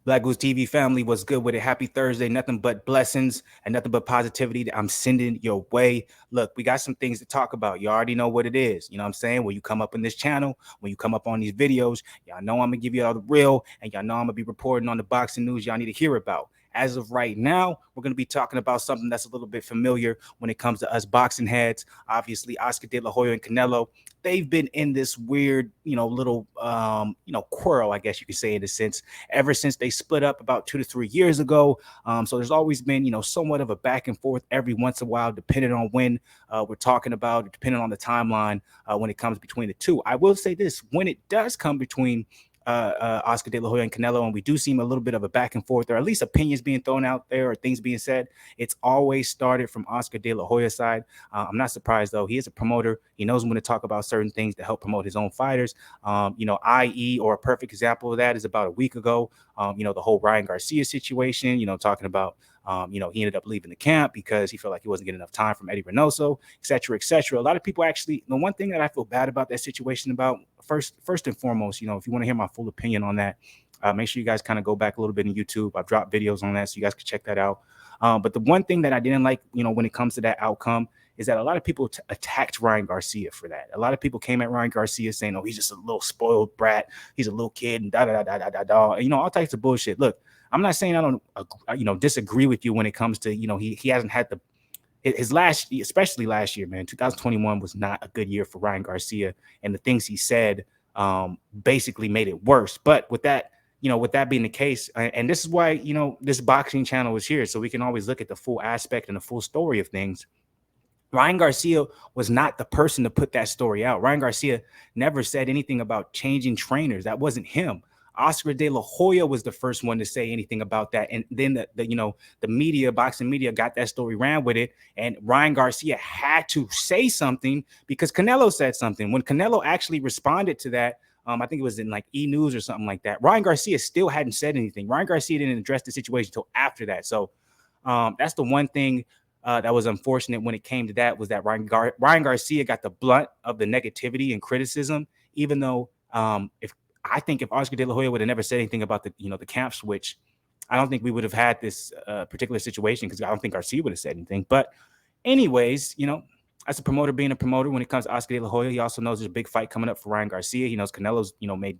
BlakGooseTV family, what's good with it? Happy Thursday. Nothing but blessings and nothing but positivity that I'm sending your way. Look, we got some things to talk about. You already know what it is. You know what I'm saying? When you come up in this channel, when you come up on these videos, y'all know I'm going to give you all the real, and y'all know I'm going to be reporting on the boxing news y'all need to hear about. As of right now, we're going to be talking about something that's a little bit familiar when it comes to us boxing heads. Obviously, Oscar De La Hoya and Canelo, they've been in this weird, little, quarrel, I guess you could say, in a sense, ever since they split up about 2 to 3 years ago. So there's always been, somewhat of a back and forth every once in a while, depending on when we're talking about, depending on the timeline when it comes between the two. I will say this: when it does come between Oscar De La Hoya and Canelo, and we do see a little bit of a back and forth, or at least opinions being thrown out there or things being said, it's always started from Oscar De La Hoya's side. I'm not surprised, though. He is a promoter. He knows when to talk about certain things to help promote his own fighters. I.e., or a perfect example of that is about a week ago, the whole Ryan Garcia situation, talking about, he ended up leaving the camp because he felt like he wasn't getting enough time from Eddy Reynoso, et cetera, et cetera. A lot of people actually, the one thing that I feel bad about that situation about, first and foremost, if you want to hear my full opinion on that, make sure you guys kind of go back a little bit in YouTube. I've dropped videos on that, so you guys can check that out. But the one thing that I didn't like, when it comes to that outcome, is that a lot of people attacked Ryan Garcia for that. A lot of people came at Ryan Garcia saying, "Oh, he's just a little spoiled brat. He's a little kid," and da da da da da da. All types of bullshit. Look, I'm not saying I don't, disagree with you when it comes to, he hasn't had his last, especially last year, man. 2021 was not a good year for Ryan Garcia, and the things he said basically made it worse. But with that, with that being the case, and this is why, this boxing channel is here, so we can always look at the full aspect and the full story of things. Ryan Garcia was not the person to put that story out. Ryan Garcia never said anything about changing trainers. That wasn't him. Oscar De La Hoya was the first one to say anything about that. And then the media, boxing media, got that story, ran with it. And Ryan Garcia had to say something because Canelo said something. When Canelo actually responded to that, I think it was in like E! News or something like that, Ryan Garcia still hadn't said anything. Ryan Garcia didn't address the situation until after that. So that's the one thing that was unfortunate when it came to that, was that Ryan Garcia got the blunt of the negativity and criticism, even though if Oscar De La Hoya would have never said anything about the camp switch, I don't think we would have had this particular situation, because I don't think Garcia would have said anything. But anyways, as a promoter being a promoter, when it comes to Oscar De La Hoya, he also knows there's a big fight coming up for Ryan Garcia. He knows Canelo's, made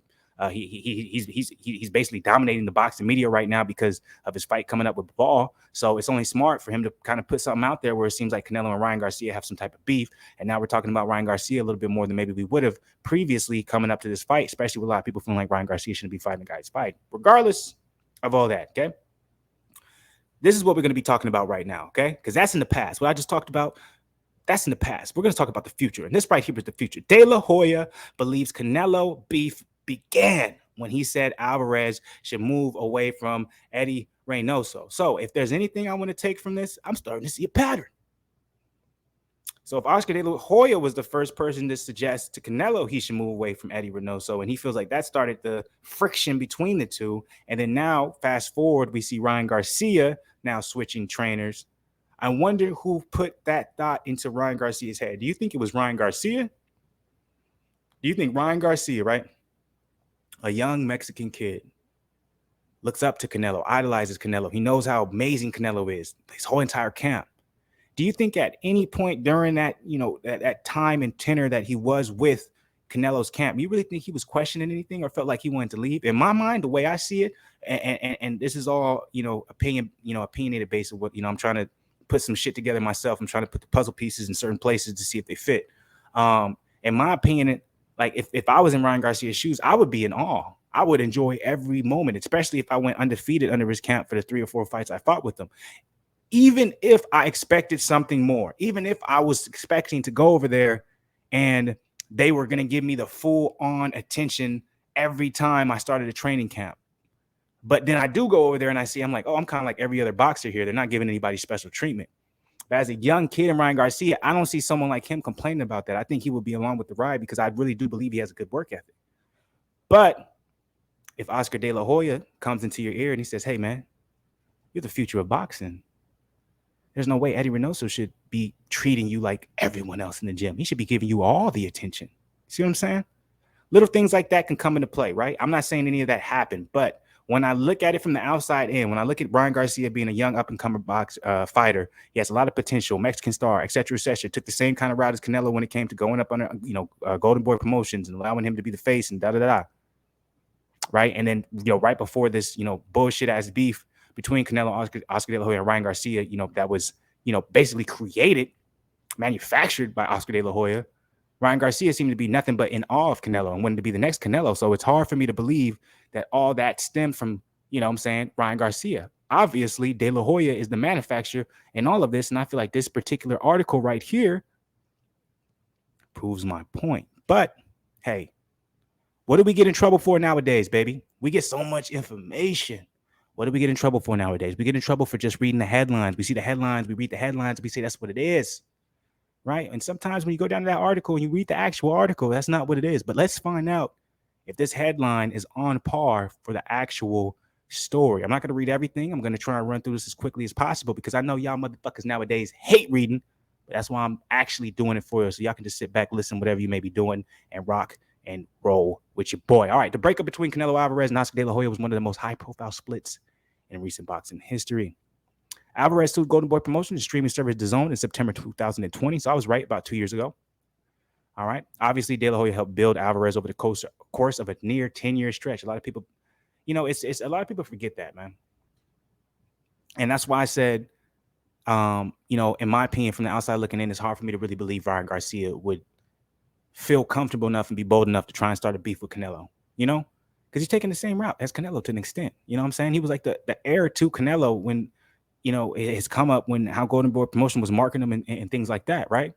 he's basically dominating the boxing media right now because of his fight coming up with Ball. So it's only smart for him to kind of put something out there where it seems like Canelo and Ryan Garcia have some type of beef. And now we're talking about Ryan Garcia a little bit more than maybe we would have previously coming up to this fight, especially with a lot of people feeling like Ryan Garcia shouldn't be fighting the guy's fight. Regardless of all that, okay? This is what we're going to be talking about right now, okay? Because that's in the past. What I just talked about, that's in the past. We're going to talk about the future. And this right here is the future. De La Hoya believes Canelo beef began when he said Alvarez should move away from Eddy Reynoso. So if there's anything I want to take from this, I'm starting to see a pattern. So if Oscar De La Hoya was the first person to suggest to Canelo he should move away from Eddy Reynoso, and he feels like that started the friction between the two, and then now, fast forward, we see Ryan Garcia now switching trainers. I wonder who put that thought into Ryan Garcia's head. Do you think it was Ryan Garcia? Do you think Ryan Garcia, right? A young Mexican kid, looks up to Canelo, idolizes Canelo. He knows how amazing Canelo is, his whole entire camp. Do you think at any point during that, that time and tenor that he was with Canelo's camp, you really think he was questioning anything or felt like he wanted to leave? In my mind, the way I see it, and this is all, opinionated based on what, I'm trying to put some shit together myself. I'm trying to put the puzzle pieces in certain places to see if they fit. In my opinion, like if I was in Ryan Garcia's shoes, I would be in awe. I would enjoy every moment, especially if I went undefeated under his camp for the 3 or 4 fights I fought with him. Even if I expected something more, even if I was expecting to go over there and they were going to give me the full on attention every time I started a training camp. But then I do go over there and I'm like, oh, I'm kind of like every other boxer here. They're not giving anybody special treatment. But as a young kid in Ryan Garcia, I don't see someone like him complaining about that. I think he would be along with the ride because I really do believe he has a good work ethic. But if Oscar De La Hoya comes into your ear and he says, hey, man, you're the future of boxing, there's no way Eddy Reynoso should be treating you like everyone else in the gym. He should be giving you all the attention. See what I'm saying? Little things like that can come into play, right? I'm not saying any of that happened, but when I look at it from the outside in, when I look at Ryan Garcia being a young up-and-coming fighter, he has a lot of potential, Mexican star, et cetera, took the same kind of route as Canelo when it came to going up under, Golden Boy Promotions and allowing him to be the face and da-da-da. Right? And then, right before this, bullshit-ass beef between Canelo, Oscar De La Hoya, and Ryan Garcia, that was, basically created, manufactured by Oscar De La Hoya, Ryan Garcia seemed to be nothing but in awe of Canelo and wanted to be the next Canelo. So it's hard for me to believe that all that stemmed from, Ryan Garcia. Obviously, De La Hoya is the manufacturer in all of this. And I feel like this particular article right here proves my point. But hey, what do we get in trouble for nowadays, baby? We get so much information. What do we get in trouble for nowadays? We get in trouble for just reading the headlines. We see the headlines, we read the headlines, we say that's what it is. Right? And sometimes when you go down to that article and you read the actual article, that's not what it is. But let's find out if this headline is on par for the actual story. I'm not going to read everything. I'm going to try and run through this as quickly as possible because I know y'all motherfuckers nowadays hate reading. But that's why I'm actually doing it for you. So y'all can just sit back, listen, whatever you may be doing, and rock and roll with your boy. All right. The breakup between Canelo Alvarez and Oscar De La Hoya was one of the most high-profile splits in recent boxing history. Alvarez sued Golden Boy Promotions, streaming service DAZN, in September 2020. So I was right about 2 years ago. All right. Obviously, De La Hoya helped build Alvarez over the course of a near 10-year stretch. A lot of people, it's a lot of people forget that, man. And that's why I said, in my opinion, from the outside looking in, it's hard for me to really believe Ryan Garcia would feel comfortable enough and be bold enough to try and start a beef with Canelo, because he's taking the same route as Canelo to an extent. You know what I'm saying? He was like the heir to Canelo when, it's come up when how Golden Boy Promotion was marketing him and things like that, right?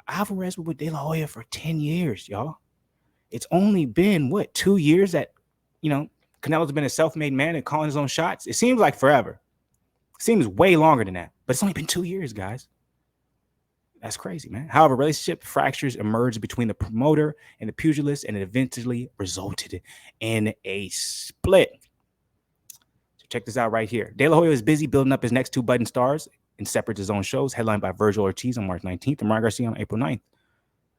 Alvarez was with De La Hoya for 10 years, y'all. It's only been, 2 years that, Canelo's been a self-made man and calling his own shots? It seems like forever. It seems way longer than that. But it's only been 2 years, guys. That's crazy, man. However, relationship fractures emerged between the promoter and the pugilist, and it eventually resulted in a split. Check this out right here. De La Hoya is busy building up his next two budding stars in separate DAZN shows, headlined by Virgil Ortiz on March 19th and Ryan Garcia on April 9th.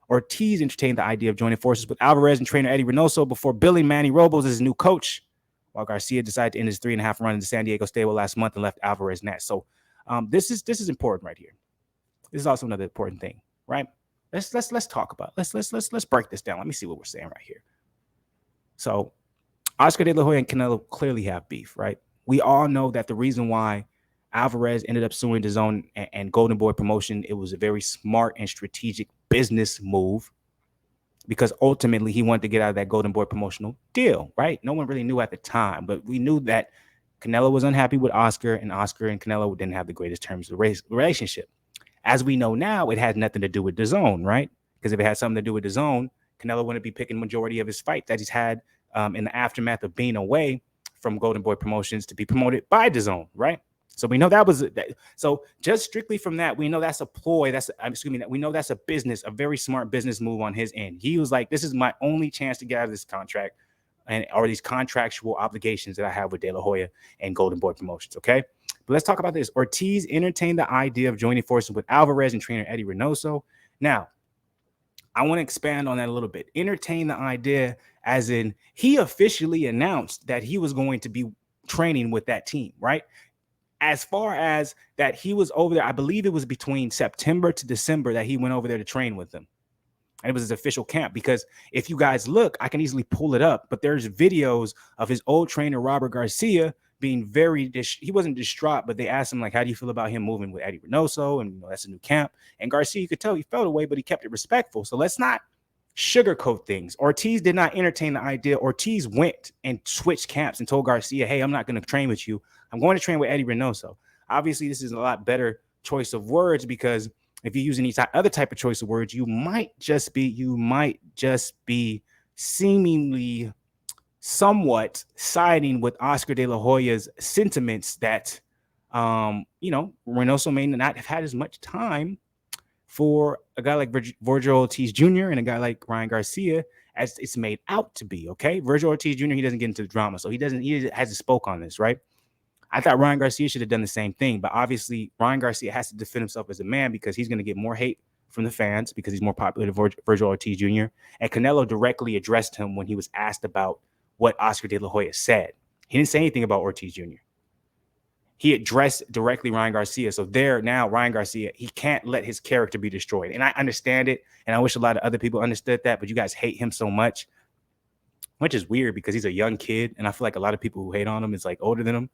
Ortiz entertained the idea of joining forces with Alvarez and trainer Eddy Reynoso before billing Manny Robles as his new coach, while Garcia decided to end his 3.5 run in the San Diego stable last month and left Alvarez net. So this is important right here. This is also another important thing, right? Let's talk about it. Let's break this down. Let me see what we're saying right here. So Oscar De La Hoya and Canelo clearly have beef, right? We all know that the reason why Alvarez ended up suing DAZN and Golden Boy Promotion, it was a very smart and strategic business move because ultimately he wanted to get out of that Golden Boy promotional deal, right? No one really knew at the time, but we knew that Canelo was unhappy with Oscar, and Oscar and Canelo didn't have the greatest terms of the relationship. As we know now, it had nothing to do with DAZN, right? Because if it had something to do with DAZN, Canelo wouldn't be picking majority of his fights that he's had in the aftermath of being away from Golden Boy Promotions to be promoted by DAZN, right? So we know that was so just strictly from that, we know that's a ploy. We know that's a business, a very smart business move on his end. He was like, this is my only chance to get out of this contract or these contractual obligations that I have with De La Hoya and Golden Boy Promotions. Okay. But let's talk about this. Ortiz entertained the idea of joining forces with Alvarez and trainer Eddy Reynoso. Now, I want to expand on that a little bit. Entertain the idea as in he officially announced that he was going to be training with that team, right? As far as that he was over there, I believe it was between September to December that he went over there to train with them. And it was his official camp because if you guys look, I can easily pull it up, but there's videos of his old trainer, Robert Garcia, being very, he wasn't distraught, but they asked him, like, how do you feel about him moving with Eddy Reynoso? And, that's a new camp. And Garcia, you could tell he felt away, but he kept it respectful. So let's not sugarcoat things. Ortiz did not entertain the idea. Ortiz went and switched camps and told Garcia, hey, I'm not going to train with you. I'm going to train with Eddy Reynoso. Obviously, this is a lot better choice of words because if you're using these other type of choice of words, you might just be seemingly somewhat siding with Oscar De La Hoya's sentiments that, Reynoso may not have had as much time for a guy like Virgil Ortiz Jr. and a guy like Ryan Garcia as it's made out to be. Okay. Virgil Ortiz Jr., he doesn't get into the drama. So he hasn't spoke on this, right? I thought Ryan Garcia should have done the same thing, but obviously Ryan Garcia has to defend himself as a man because he's going to get more hate from the fans because he's more popular than Virgil Ortiz Jr. And Canelo directly addressed him when he was asked about what Oscar De La Hoya said. He didn't say anything about Ortiz Jr. He addressed directly Ryan Garcia. So there now, Ryan Garcia, he can't let his character be destroyed. And I understand it. And I wish a lot of other people understood that, but you guys hate him so much, which is weird because he's a young kid. And I feel like a lot of people who hate on him is like older than him.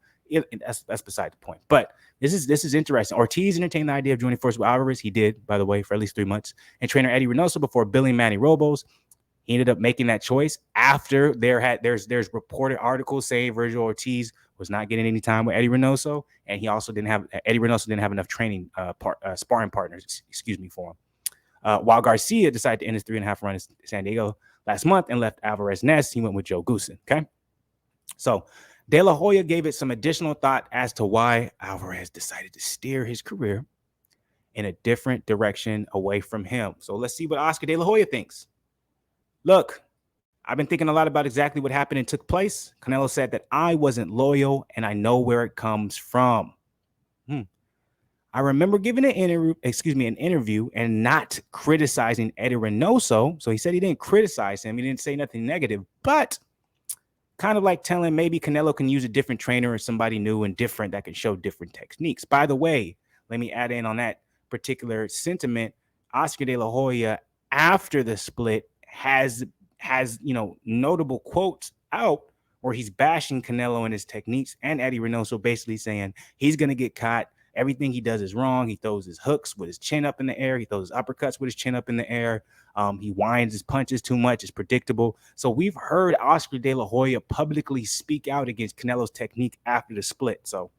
That's beside the point. But this is interesting. Ortiz entertained the idea of joining forces with Alvarez. He did, by the way, for at least 3 months. And trainer Eddy Reynoso before billing Manny Robles. He ended up making that choice after there's reported articles saying Virgil Ortiz was not getting any time with Eddy Reynoso, and Eddy Reynoso didn't have enough training sparring partners, for him. While Garcia decided to end his 3.5 run in San Diego last month and left Alvarez nest, he went with Joe Goosen. Okay, so De La Hoya gave it some additional thought as to why Alvarez decided to steer his career in a different direction away from him. So let's see what Oscar De La Hoya thinks. Look, I've been thinking a lot about exactly what happened and took place. Canelo said that I wasn't loyal and I know where it comes from. I remember giving an interview and not criticizing Eddy Reynoso. So he said he didn't criticize him. He didn't say nothing negative, but kind of like telling maybe Canelo can use a different trainer or somebody new and different that can show different techniques. By the way, let me add in on that particular sentiment. Oscar De La Hoya, after the split, has notable quotes out where he's bashing Canelo and his techniques and Eddy Reynoso, basically saying he's going to get caught. Everything he does is wrong. He throws his hooks with his chin up in the air. He throws his uppercuts with his chin up in the air. He winds his punches too much. It's predictable. So we've heard Oscar De La Hoya publicly speak out against Canelo's technique after the split. So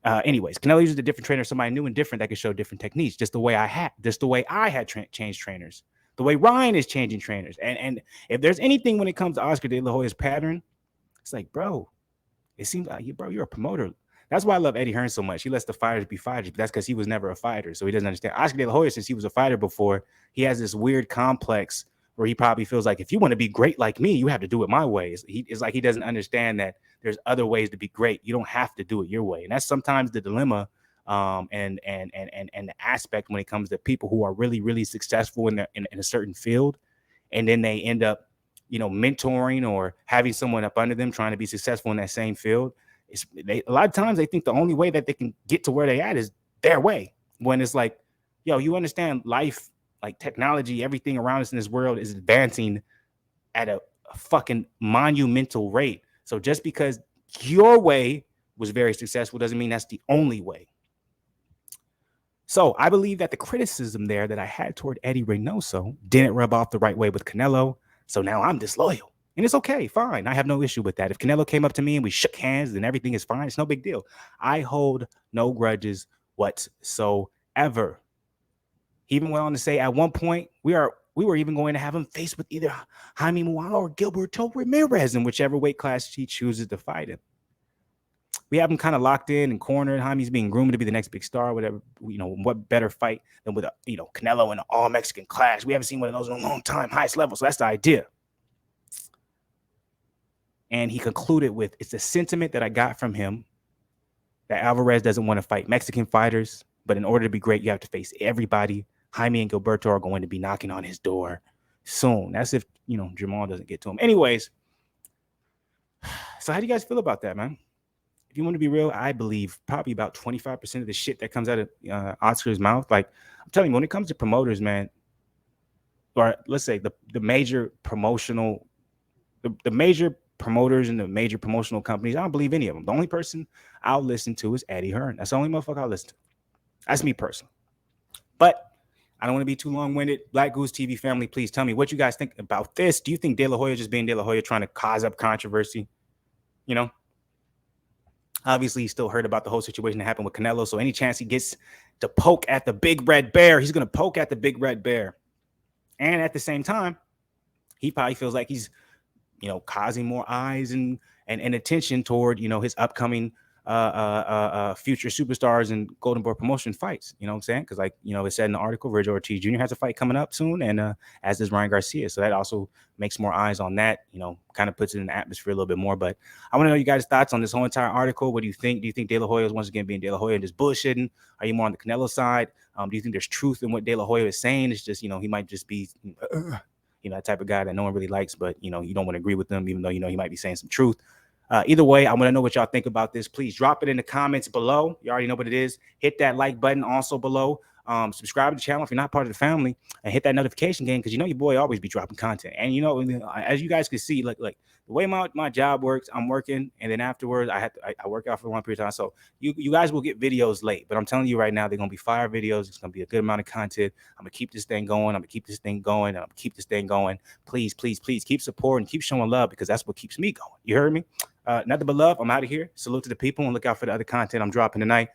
anyways, Canelo uses a different trainer, somebody new and different that could show different techniques, just the way I had changed trainers. The way Ryan is changing trainers. And if there's anything when it comes to Oscar De La Hoya's pattern, it's like, bro, it seems like, you're a promoter. That's why I love Eddie Hearn so much. He lets the fighters be fighters, but that's because he was never a fighter. So he doesn't understand. Oscar De La Hoya, since he was a fighter before, he has this weird complex where he probably feels like if you want to be great like me, you have to do it my way. It's like he doesn't understand that there's other ways to be great. You don't have to do it your way. And that's sometimes the dilemma and the aspect when it comes to people who are really, really successful in a certain field, and then they end up, mentoring or having someone up under them trying to be successful in that same field. A lot of times they think the only way that they can get to where they at is their way. When it's like, you understand life, like technology, everything around us in this world is advancing at a fucking monumental rate. So just because your way was very successful doesn't mean that's the only way. So I believe that the criticism there that I had toward Eddy Reynoso didn't rub off the right way with Canelo. So now I'm disloyal. And it's okay, fine. I have no issue with that. If Canelo came up to me and we shook hands, then everything is fine. It's no big deal. I hold no grudges whatsoever. He even went on to say at one point, we were even going to have him face with either Jaime Muala or Gilberto Ramirez in whichever weight class he chooses to fight him. We have him kind of locked in and cornered. Jaime's being groomed to be the next big star, whatever. What better fight than with Canelo in an all-Mexican clash? We haven't seen one of those in a long time, highest level. So that's the idea. And he concluded with, it's a sentiment that I got from him that Alvarez doesn't want to fight Mexican fighters, but in order to be great, you have to face everybody. Jaime and Gilberto are going to be knocking on his door soon. That's if, Jamal doesn't get to him. Anyways, so how do you guys feel about that, man? If you want to be real, I believe probably about 25% of the shit that comes out of Oscar's mouth. Like, I'm telling you, when it comes to promoters, man, or let's say the major promotional, the major promoters and the major promotional companies, I don't believe any of them. The only person I'll listen to is Eddy Hearn. That's the only motherfucker I'll listen to. That's me personally. But I don't want to be too long-winded. BlakGooseTV family, please tell me what you guys think about this. Do you think De La Hoya just being De La Hoya trying to cause up controversy? Obviously, he still heard about the whole situation that happened with Canelo. So any chance he gets to poke at the big red bear, he's going to poke at the big red bear. And at the same time, he probably feels like he's, causing more eyes and attention toward, his upcoming future superstars and Golden Boy promotion fights. You know what I'm saying? Because it said in the article, Virgil Ortiz Jr. has a fight coming up soon, and as does Ryan Garcia. So that also makes more eyes on that, kind of puts it in the atmosphere a little bit more. But I want to know you guys' thoughts on this whole entire article. What do you think? Do you think De La Hoya is once again being De La Hoya and just bullshitting? Are you more on the Canelo side? Do you think there's truth in what De La Hoya is saying? It's just, he might just be, that type of guy that no one really likes, but, you don't want to agree with them, even though, he might be saying some truth. Either way, I want to know what y'all think about this. Please drop it in the comments below. You already know what it is. Hit that like button also below. Subscribe to the channel if you're not part of the family, and hit that notification game, because you know your boy always be dropping content. And you know, as you guys can see, like the way my job works, I'm working, and then afterwards I work out for one period of time. So you guys will get videos late, but I'm telling you right now, they're gonna be fire videos. It's gonna be a good amount of content. I'm gonna keep this thing going. I'm gonna keep this thing going. I'm gonna keep this thing going. Please, please, please keep supporting, keep showing love, because that's what keeps me going. You heard me? Nothing but love. I'm out of here. Salute to the people, and look out for the other content I'm dropping tonight.